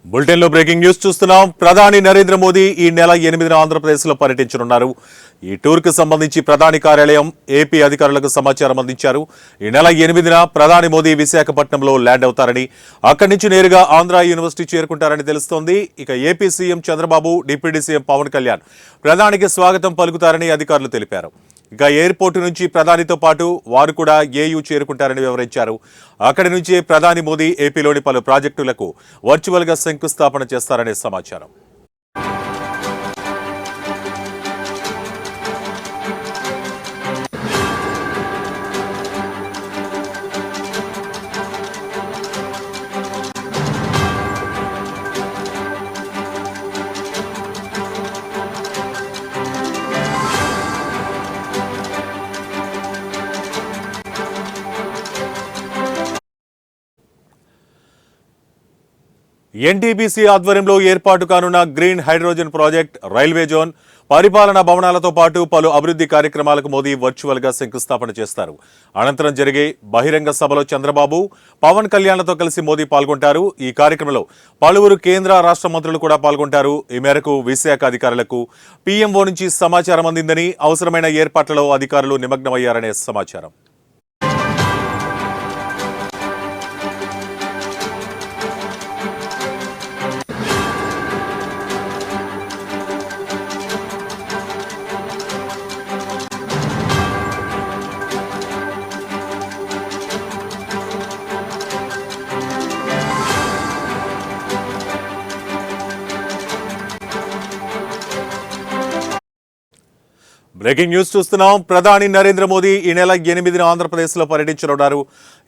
బులెటిన్లో breaking news చూస్తున్నాం. ప్రధాని నరేంద్ర మోదీ ఈ నెల 8న ఆంధ్రప్రదేశ్లో పర్యటించనున్నారు. ఈ టూర్కు సంబంధించి ప్రధాని కార్యాలయం ఏపీ అధికారులకు సమాచారం అందించారు. ఈ నెల 8న ప్రధాని మోదీ విశాఖపట్నంలో ల్యాండ్ అవుతారని, అక్కడి నుంచి నేరుగా ఆంధ్ర యూనివర్సిటీ చేరుకుంటారని తెలుస్తోంది. ఇక AP CM Chandrababu, deputy CM Pawan Kalyan ప్రధానికి స్వాగతం పలుకుతారని అధికారులు తెలిపారు. ఇక ఎయిర్పోర్టు నుంచి ప్రధానితో పాటు వారు కూడా ఏయూ చేరుకుంటారని వివరించారు. అక్కడి నుంచే ప్రధాని మోదీ ఏపీలోని పలు ప్రాజెక్టులకు వర్చువల్గా శంకుస్థాపన చేస్తారనే సమాచారం. ఎన్టీపీసీ ఆధ్వర్యంలో ఏర్పాటు కానున్న green hydrogen project, railway zone, పరిపాలనా భవనాలతో పాటు పలు అభివృద్ధి కార్యక్రమాలకు మోదీ వర్చువల్గా శంకుస్థాపన చేస్తారు. అనంతరం జరిగే బహిరంగ సభలో చంద్రబాబు, పవన్ కళ్యాణ్లతో కలిసి మోదీ పాల్గొంటారు. ఈ కార్యక్రమంలో పలువురు కేంద్ర, రాష్ట్ర మంత్రులు కూడా పాల్గొంటారు. ఈ మేరకు విశాఖ అధికారులకు పీఎంఓ నుంచి సమాచారం అందిందని, అవసరమైన ఏర్పాట్లలో అధికారులు నిమగ్నమయ్యారనే సమాచారం. బ్రేకింగ్ న్యూస్ చూస్తున్నాం. ప్రధాని నరేంద్ర మోదీ ఈ నెల 8న ఆంధ్రప్రదేశ్లో పర్యటించనున్నారు.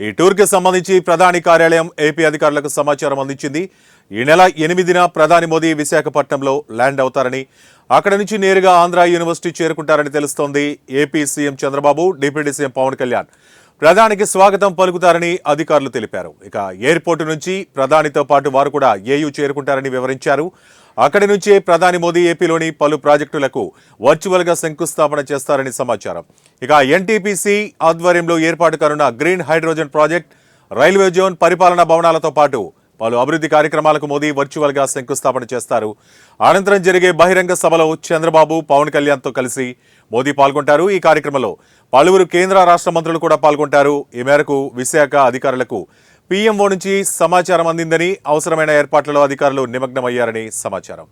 ఈ టూర్కి సంబంధించి ప్రధాని కార్యాలయం ఏపీ అధికారులకు సమాచారం అందించింది. ఈ నెల 8న ప్రధాని మోదీ విశాఖపట్నంలో ల్యాండ్ అవుతారని, అక్కడి నుంచి నేరుగా ఆంధ్ర యూనివర్సిటీ చేరుకుంటారని తెలుస్తోంది. AP CM Chandrababu, deputy CM Pawan Kalyan ప్రధానికి స్వాగతం పలుకుతారని అధికారులు తెలిపారు. ఇక ఎయిర్పోర్టు నుంచి ప్రధానితో పాటు వారు కూడా ఏయూ చేరుకుంటారని వివరించారు. అక్కడి నుంచే ప్రధాని మోదీ ఏపీలోని పలు ప్రాజెక్టులకు వర్చువల్గా శంకుస్థాపన చేస్తారని సమాచారం. ఇక ఎన్టీపీసీ ఆధ్వర్యంలో ఏర్పాటు కానున్న green hydrogen project, railway zone, పరిపాలనా భవనాలతో పాటు పలు అభివృద్ధి కార్యక్రమాలకు మోదీ వర్చువల్గా శంకుస్థాపన చేస్తారు. అనంతరం జరిగే బహిరంగ సభలో చంద్రబాబు, పవన్ కళ్యాణ్తో కలిసి మోదీ పాల్గొంటారు. ఈ కార్యక్రమంలో పలువురు కేంద్ర, రాష్ట్ర మంత్రులు కూడా పాల్గొంటారు. ఈ మేరకు విశాఖ అధికారులకు పీఎంఓ నుంచి సమాచారం అందిందని, అవసరమైన ఏర్పాట్లలో అధికారులు నిమగ్నమయ్యారని సమాచారం.